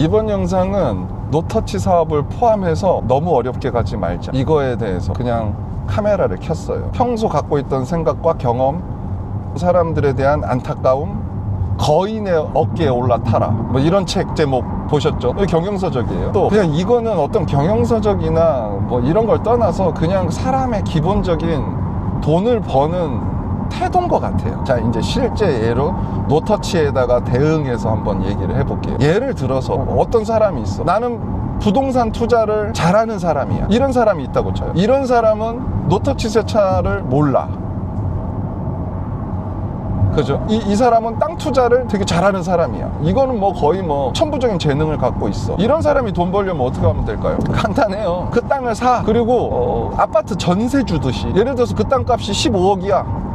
이번 영상은 노터치 사업을 포함해서 너무 어렵게 가지 말자, 이거에 대해서 그냥 카메라를 켰어요. 평소 갖고 있던 생각과 경험, 사람들에 대한 안타까움, 거인의 어깨에 올라타라, 뭐 이런 책 제목 보셨죠? 경영서적이에요. 또 그냥 이거는 어떤 경영서적이나 뭐 이런 걸 떠나서 그냥 사람의 기본적인 돈을 버는 태도인 것 같아요. 자, 이제 실제 예로 노터치에다가 대응해서 한번 얘기를 해볼게요. 예를 들어서 어떤 사람이 있어. 나는 부동산 투자를 잘하는 사람이야. 이런 사람이 있다고 쳐요. 이런 사람은 노터치 세차를 몰라. 그죠? 이 사람은 땅 투자를 되게 잘하는 사람이야. 이거는 뭐 거의 뭐 천부적인 재능을 갖고 있어. 이런 사람이 돈 벌려면 어떻게 하면 될까요? 간단해요. 그 땅을 사. 그리고 아파트 전세 주듯이, 예를 들어서 그 땅값이 15억이야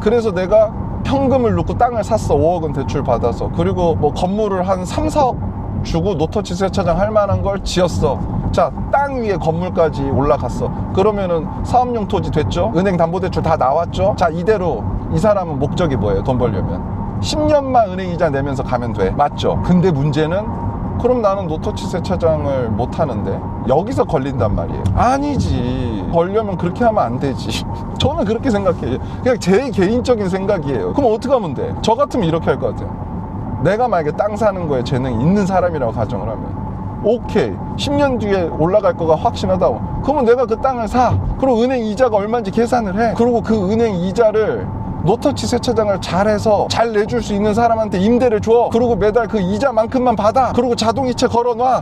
그래서 내가 현금을 넣고 땅을 샀어. 5억은 대출 받아서. 그리고 뭐 건물을 한 3, 4억 주고 노터치 세차장 할 만한 걸 지었어. 자, 땅 위에 건물까지 올라갔어. 그러면은 사업용 토지 됐죠? 은행 담보대출 다 나왔죠? 자, 이대로 이 사람은 목적이 뭐예요? 돈 벌려면 10년만 은행 이자 내면서 가면 돼. 맞죠? 근데 문제는, 그럼 나는 노터치 세차장을 못 하는데 여기서 걸린단 말이에요. 아니지, 벌려면 그렇게 하면 안 되지. 저는 그렇게 생각해요. 그냥 제 개인적인 생각이에요. 그럼 어떻게 하면 돼? 저 같으면 이렇게 할 것 같아요. 내가 만약에 땅 사는 거에 재능이 있는 사람이라고 가정을 하면, 오케이, 10년 뒤에 올라갈 거가 확신하다고, 그러면 내가 그 땅을 사. 그리고 은행 이자가 얼마인지 계산을 해. 그리고 그 은행 이자를 노터치 세차장을 잘해서 잘 내줄 수 있는 사람한테 임대를 줘. 그리고 매달 그 이자만큼만 받아. 그리고 자동이체 걸어놔.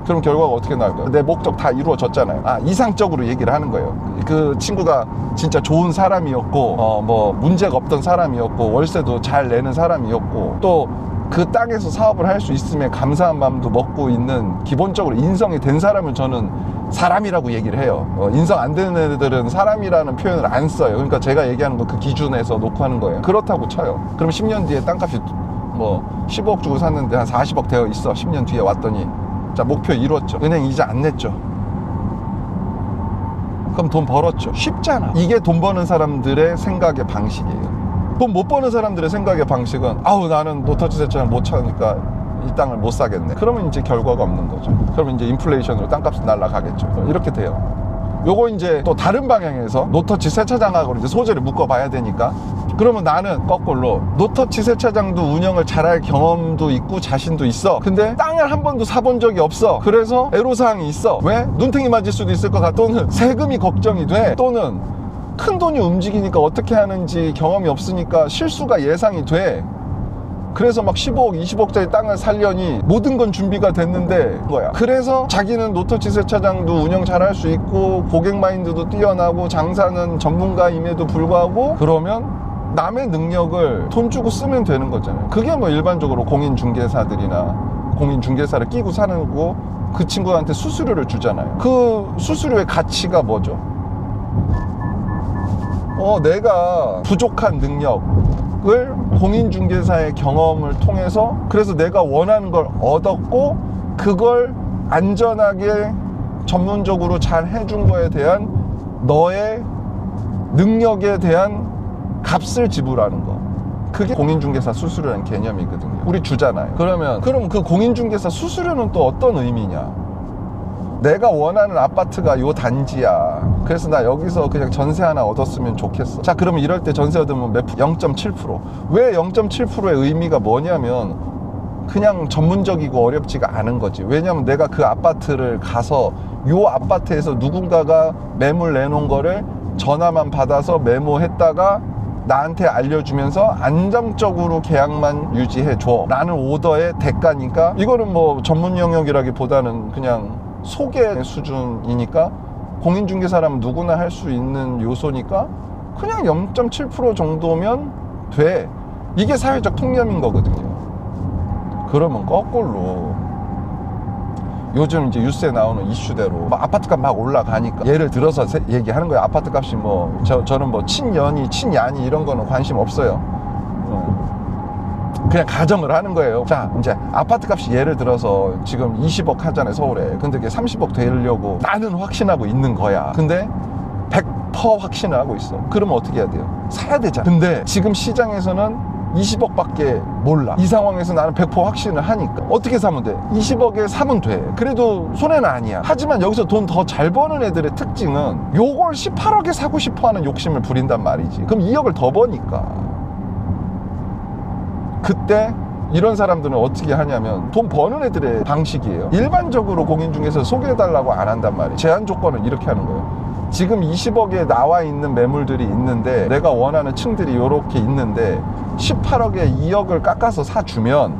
그럼 결과가 어떻게 나올까요? 내 목적 다 이루어졌잖아요. 이상적으로 얘기를 하는 거예요. 그 친구가 진짜 좋은 사람이었고, 뭐 문제가 없던 사람이었고, 월세도 잘 내는 사람이었고, 또 그 땅에서 사업을 할 수 있음에 감사한 마음도 먹고 있는, 기본적으로 인성이 된 사람을 저는 사람이라고 얘기를 해요. 인성 안 되는 애들은 사람이라는 표현을 안 써요. 그러니까 제가 얘기하는 거 그 기준에서 놓고 하는 거예요. 그렇다고 쳐요. 그럼 10년 뒤에 땅값이 뭐 15억 주고 샀는데 한 40억 되어 있어. 10년 뒤에 왔더니, 자, 목표 이뤘죠. 은행 이자 안 냈죠. 그럼 돈 벌었죠. 쉽잖아. 이게 돈 버는 사람들의 생각의 방식이에요. 돈 못 버는 사람들의 생각의 방식은, 아우, 나는 노터치 세차장 못 차니까 이 땅을 못 사겠네. 그러면 이제 결과가 없는 거죠. 그러면 이제 인플레이션으로 땅값이 날아가겠죠. 이렇게 돼요. 요거 이제 또 다른 방향에서 노터치 세차장하고 이제 소재를 묶어봐야 되니까, 그러면 나는 거꾸로 노터치 세차장도 운영을 잘할 경험도 있고 자신도 있어. 근데 땅을 한 번도 사본 적이 없어. 그래서 애로사항이 있어. 왜? 눈탱이 맞을 수도 있을 것 같아. 또는 세금이 걱정이 돼. 또는 큰 돈이 움직이니까 어떻게 하는지 경험이 없으니까 실수가 예상이 돼. 그래서 막 15억, 20억짜리 땅을 살려니 모든 건 준비가 됐는데 거야. 그래서 자기는 노터치 세차장도 운영 잘할 수 있고 고객 마인드도 뛰어나고 장사는 전문가임에도 불구하고, 그러면 남의 능력을 돈 주고 쓰면 되는 거잖아요. 그게 뭐 일반적으로 공인중개사들이나 공인중개사를 끼고 사는 거고, 그 친구한테 수수료를 주잖아요. 그 수수료의 가치가 뭐죠? 내가 부족한 능력을 공인중개사의 경험을 통해서, 그래서 내가 원하는 걸 얻었고, 그걸 안전하게 전문적으로 잘 해준 거에 대한 너의 능력에 대한 값을 지불하는 거, 그게 공인중개사 수수료라는 개념이거든요. 우리 주잖아요. 그럼 그 공인중개사 수수료는 또 어떤 의미냐? 내가 원하는 아파트가 요 단지야. 그래서 나 여기서 그냥 전세 하나 얻었으면 좋겠어. 자, 그러면 이럴 때 전세 얻으면 몇 %? 0.7%. 왜 0.7%의 의미가 뭐냐면, 그냥 전문적이고 어렵지가 않은 거지. 왜냐면 내가 그 아파트를 가서 요 아파트에서 누군가가 매물 내놓은 거를 전화만 받아서 메모했다가 나한테 알려주면서 안정적으로 계약만 유지해줘 라는 오더의 대가니까, 이거는 뭐 전문 영역이라기보다는 그냥 소개 수준이니까, 공인중개사라면 누구나 할 수 있는 요소니까 그냥 0.7% 정도면 돼. 이게 사회적 통념인 거거든요. 그러면 거꾸로 요즘 이제 뉴스에 나오는 이슈대로 뭐 아파트값 막 올라가니까, 예를 들어서 얘기하는 거예요. 아파트값이 뭐 저는 뭐 친연이 친야니 이런 거는 관심 없어요. 그냥 가정을 하는 거예요. 자, 이제 아파트값이 예를 들어서 지금 20억 하잖아요, 서울에. 근데 그게 30억 되려고 나는 확신하고 있는 거야. 근데 100% 확신을 하고 있어. 그러면 어떻게 해야 돼요? 사야 되잖아. 근데 지금 시장에서는 20억밖에 몰라. 이 상황에서 나는 100% 확신을 하니까 어떻게 사면 돼? 20억에 사면 돼. 그래도 손해는 아니야. 하지만 여기서 돈 더 잘 버는 애들의 특징은 요걸 18억에 사고 싶어 하는 욕심을 부린단 말이지. 그럼 2억을 더 버니까. 그때 이런 사람들은 어떻게 하냐면 돈 버는 애들의 방식이에요. 일반적으로 공인중개사 소개해달라고 안 한단 말이에요. 제한 조건은 이렇게 하는 거예요. 지금 20억에 나와 있는 매물들이 있는데 내가 원하는 층들이 이렇게 있는데 18억에 2억을 깎아서 사주면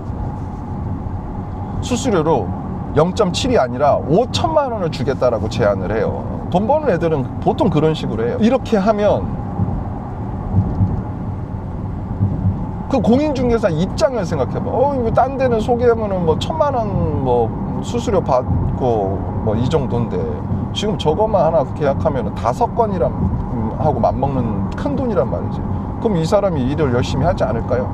수수료로 0.7이 아니라 5천만 원을 주겠다라고 제안을 해요. 돈 버는 애들은 보통 그런 식으로 해요. 이렇게 하면 그 공인중개사 입장을 생각해봐. 딴 데는 소개하면은 뭐 1,000만 원 뭐 수수료 받고 뭐 이 정도인데 지금 저것만 하나 계약하면 5건이랑 하고 맞먹는 큰 돈이란 말이지. 그럼 이 사람이 일을 열심히 하지 않을까요?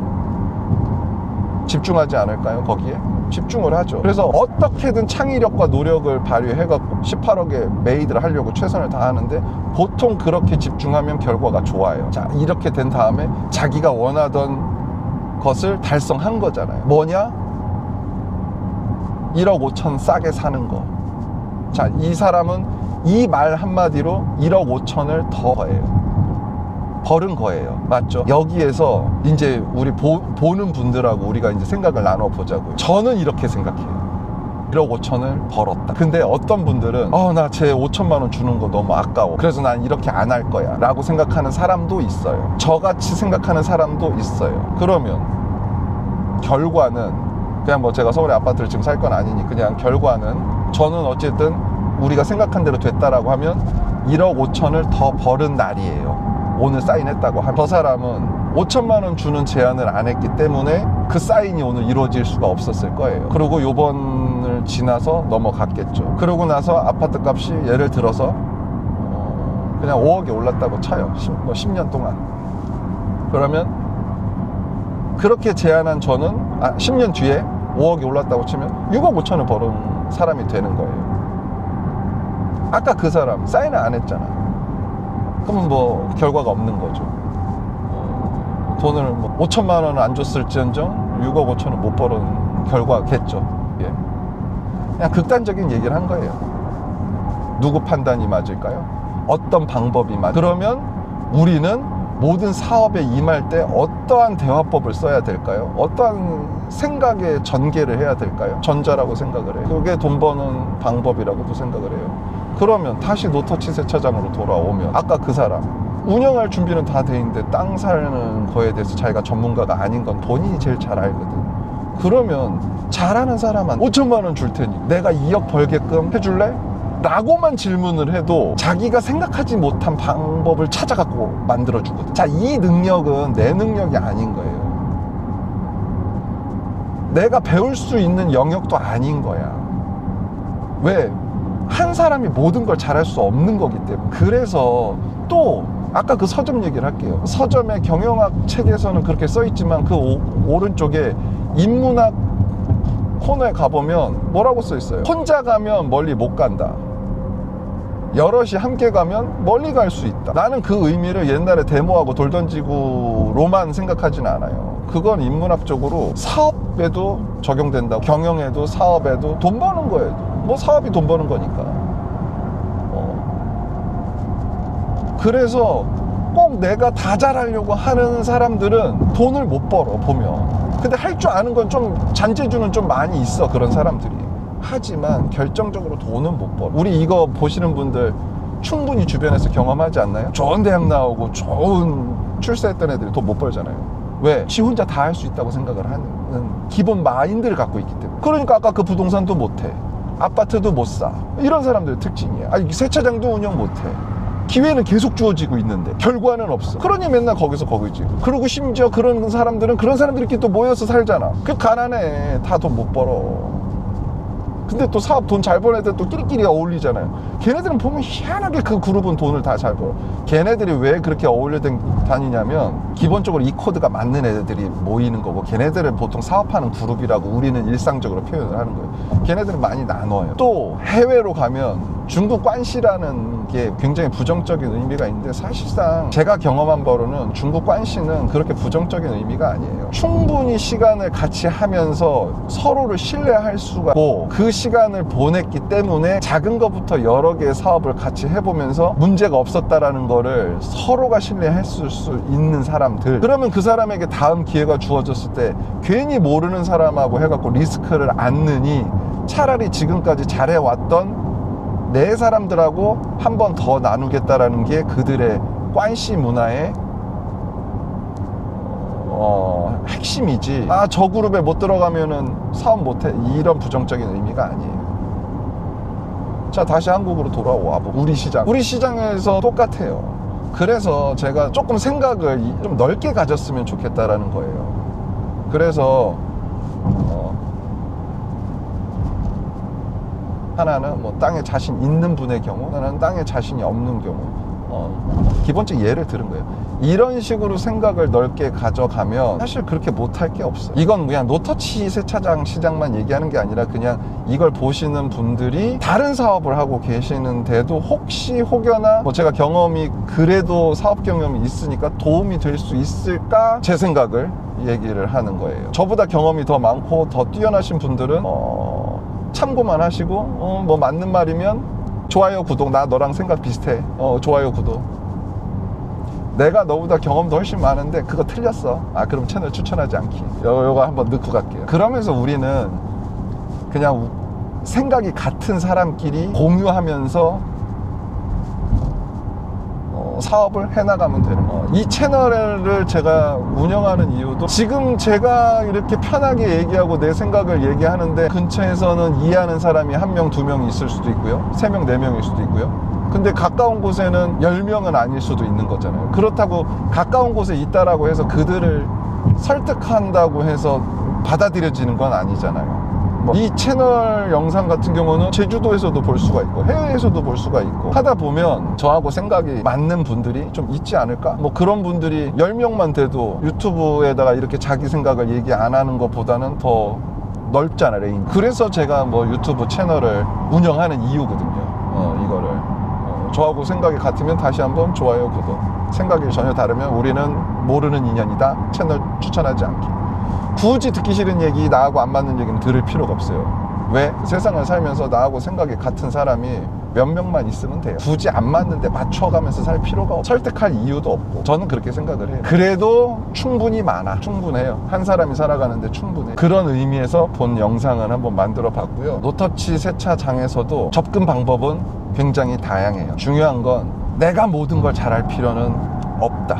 집중하지 않을까요? 거기에 집중을 하죠. 그래서 어떻게든 창의력과 노력을 발휘해갖고 18억에 메이드를 하려고 최선을 다하는데 보통 그렇게 집중하면 결과가 좋아요. 자, 이렇게 된 다음에 자기가 원하던 것을 달성한 거잖아요. 뭐냐? 1억 5천 싸게 사는 거. 자, 이 사람은 이 말 한마디로 1억 5천을 더 벌은 거예요. 맞죠? 여기에서 이제 우리 보는 분들하고 우리가 이제 생각을 나눠보자고요. 저는 이렇게 생각해요. 1억 5천을 벌었다. 근데 어떤 분들은 나 제 5천만 원 주는 거 너무 아까워. 그래서 난 이렇게 안 할 거야 라고 생각하는 사람도 있어요. 저같이 생각하는 사람도 있어요. 그러면 결과는 그냥 뭐 제가 서울에 아파트를 지금 살 건 아니니 그냥 결과는 저는 어쨌든 우리가 생각한 대로 됐다라고 하면 1억 5천을 더 벌은 날이에요. 오늘 사인했다고 하면 저 사람은 5천만 원 주는 제안을 안 했기 때문에 그 사인이 오늘 이루어질 수가 없었을 거예요. 그리고 요번을 지나서 넘어갔겠죠. 그러고 나서 아파트 값이 예를 들어서 그냥 5억이 올랐다고 쳐요. 10년 동안. 그러면 그렇게 제안한 저는 10년 뒤에 5억이 올랐다고 치면 6억 5천을 버는 사람이 되는 거예요. 아까 그 사람 사인을 안 했잖아. 그러면 뭐 결과가 없는 거죠. 돈을 뭐 5천만 원을 안 줬을지언정 6억 5천을 못 벌은 결과겠죠. 예. 그냥 극단적인 얘기를 한 거예요. 누구 판단이 맞을까요? 어떤 방법이 그러면 우리는 모든 사업에 임할 때 어떠한 대화법을 써야 될까요? 어떠한 생각의 전개를 해야 될까요? 전자라고 생각을 해요. 그게 돈 버는 방법이라고도 생각을 해요. 그러면 다시 노터치 세차장으로 돌아오면 아까 그 사람 운영할 준비는 다 돼 있는데 땅 사는 거에 대해서 자기가 전문가가 아닌 건 본인이 제일 잘 알거든. 그러면 잘하는 사람한테 5천만 원 줄 테니 내가 2억 벌게끔 해줄래? 라고만 질문을 해도 자기가 생각하지 못한 방법을 찾아갖고 만들어주거든. 자, 이 능력은 내 능력이 아닌 거예요. 내가 배울 수 있는 영역도 아닌 거야. 왜? 한 사람이 모든 걸 잘할 수 없는 거기 때문에. 그래서 또 아까 그 서점 얘기를 할게요. 서점의 경영학 책에서는 그렇게 써있지만 그 오른쪽에 인문학 코너에 가보면 뭐라고 써있어요? 혼자 가면 멀리 못 간다. 여럿이 함께 가면 멀리 갈 수 있다. 나는 그 의미를 옛날에 데모하고 돌 던지고로만 생각하지는 않아요. 그건 인문학적으로 사업에도 적용된다고. 경영에도 사업에도 돈 버는 거예요. 뭐 사업이 돈 버는 거니까. 그래서 꼭 내가 다 잘하려고 하는 사람들은 돈을 못 벌어 보면. 근데 할 줄 아는 건 좀 잔재주는 좀 많이 있어, 그런 사람들이. 하지만 결정적으로 돈은 못 벌어. 우리 이거 보시는 분들 충분히 주변에서 경험하지 않나요? 좋은 대학 나오고 좋은 출세했던 애들이 돈 못 벌잖아요. 왜? 지 혼자 다 할 수 있다고 생각을 하는 기본 마인드를 갖고 있기 때문에. 그러니까 아까 그 부동산도 못해, 아파트도 못 사. 이런 사람들의 특징이에요. 아니, 세차장도 운영 못해. 기회는 계속 주어지고 있는데 결과는 없어. 그러니 맨날 거기서 거기지. 그리고 심지어 그런 사람들은 그런 사람들끼리 또 모여서 살잖아. 그 가난해. 다 돈 못 벌어. 근데 또 사업 돈 잘 버는 애들 또 끼리끼리 어울리잖아요. 걔네들은 보면 희한하게 그 그룹은 돈을 다 잘 벌어. 걔네들이 왜 그렇게 어울려 다니냐면 기본적으로 이 코드가 맞는 애들이 모이는 거고, 걔네들은 보통 사업하는 그룹이라고 우리는 일상적으로 표현을 하는 거예요. 걔네들은 많이 나눠요. 또 해외로 가면 중국 관시라는 게 굉장히 부정적인 의미가 있는데, 사실상 제가 경험한 바로는 중국 관시는 그렇게 부정적인 의미가 아니에요. 충분히 시간을 같이 하면서 서로를 신뢰할 수가 있고, 그 시간을 보냈기 때문에 작은 것부터 여러 개의 사업을 같이 해보면서 문제가 없었다라는 거를 서로가 신뢰할 수 있는 사람들, 그러면 그 사람에게 다음 기회가 주어졌을 때 괜히 모르는 사람하고 해갖고 리스크를 안느니 차라리 지금까지 잘해왔던 내 사람들하고 한 번 더 나누겠다라는 게 그들의 관시 문화의 핵심이지, 아 저 그룹에 못 들어가면은 사업 못해, 이런 부정적인 의미가 아니에요. 자, 다시 한국으로 돌아와 보고, 우리 시장에서 똑같아요. 그래서 제가 조금 생각을 좀 넓게 가졌으면 좋겠다라는 거예요. 그래서 하나는 뭐 땅에 자신 있는 분의 경우, 하나는 땅에 자신이 없는 경우, 기본적 예를 들은 거예요. 이런 식으로 생각을 넓게 가져가면 사실 그렇게 못할 게 없어요. 이건 그냥 노터치 세차장 시장만 얘기하는 게 아니라, 그냥 이걸 보시는 분들이 다른 사업을 하고 계시는데도 혹시 혹여나 뭐 제가 경험이 그래도 사업 경험이 있으니까 도움이 될 수 있을까, 제 생각을 얘기를 하는 거예요. 저보다 경험이 더 많고 더 뛰어나신 분들은 참고만 하시고, 뭐 맞는 말이면 좋아요, 구독, 나 너랑 생각 비슷해, 좋아요, 구독. 내가 너보다 경험도 훨씬 많은데 그거 틀렸어, 아 그럼 채널 추천하지 않기. 요거 한번 넣고 갈게요. 그러면서 우리는 그냥 생각이 같은 사람끼리 공유하면서 사업을 해나가면 되는 거예요. 이 채널을 제가 운영하는 이유도, 지금 제가 이렇게 편하게 얘기하고 내 생각을 얘기하는데 근처에서는 이해하는 사람이 1명, 2명 있을 수도 있고요, 3명, 4명일 수도 있고요. 근데 가까운 곳에는 10명은 아닐 수도 있는 거잖아요. 그렇다고 가까운 곳에 있다라고 해서 그들을 설득한다고 해서 받아들여지는 건 아니잖아요. 이 채널 영상 같은 경우는 제주도에서도 볼 수가 있고 해외에서도 볼 수가 있고 하다 보면 저하고 생각이 맞는 분들이 좀 있지 않을까? 뭐 그런 분들이 10명만 돼도 유튜브에다가 이렇게 자기 생각을 얘기 안 하는 것보다는 더 넓잖아, 레인지. 그래서 제가 뭐 유튜브 채널을 운영하는 이유거든요. 이거를 저하고 생각이 같으면 다시 한번 좋아요, 구독. 생각이 전혀 다르면 우리는 모르는 인연이다, 채널 추천하지 않기. 굳이 듣기 싫은 얘기, 나하고 안 맞는 얘기는 들을 필요가 없어요. 왜? 세상을 살면서 나하고 생각이 같은 사람이 몇 명만 있으면 돼요. 굳이 안 맞는데 맞춰가면서 살 필요가 없고 설득할 이유도 없고, 저는 그렇게 생각을 해요. 그래도 충분히 많아, 충분해요. 한 사람이 살아가는데 충분해. 그런 의미에서 본 영상을 한번 만들어 봤고요. 노터치 세차장에서도 접근 방법은 굉장히 다양해요. 중요한 건 내가 모든 걸 잘할 필요는 없다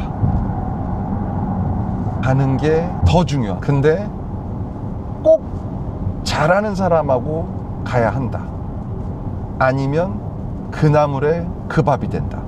하는 게 더 중요해. 근데 꼭 잘하는 사람하고 가야 한다, 아니면 그 나물에 그 밥이 된다.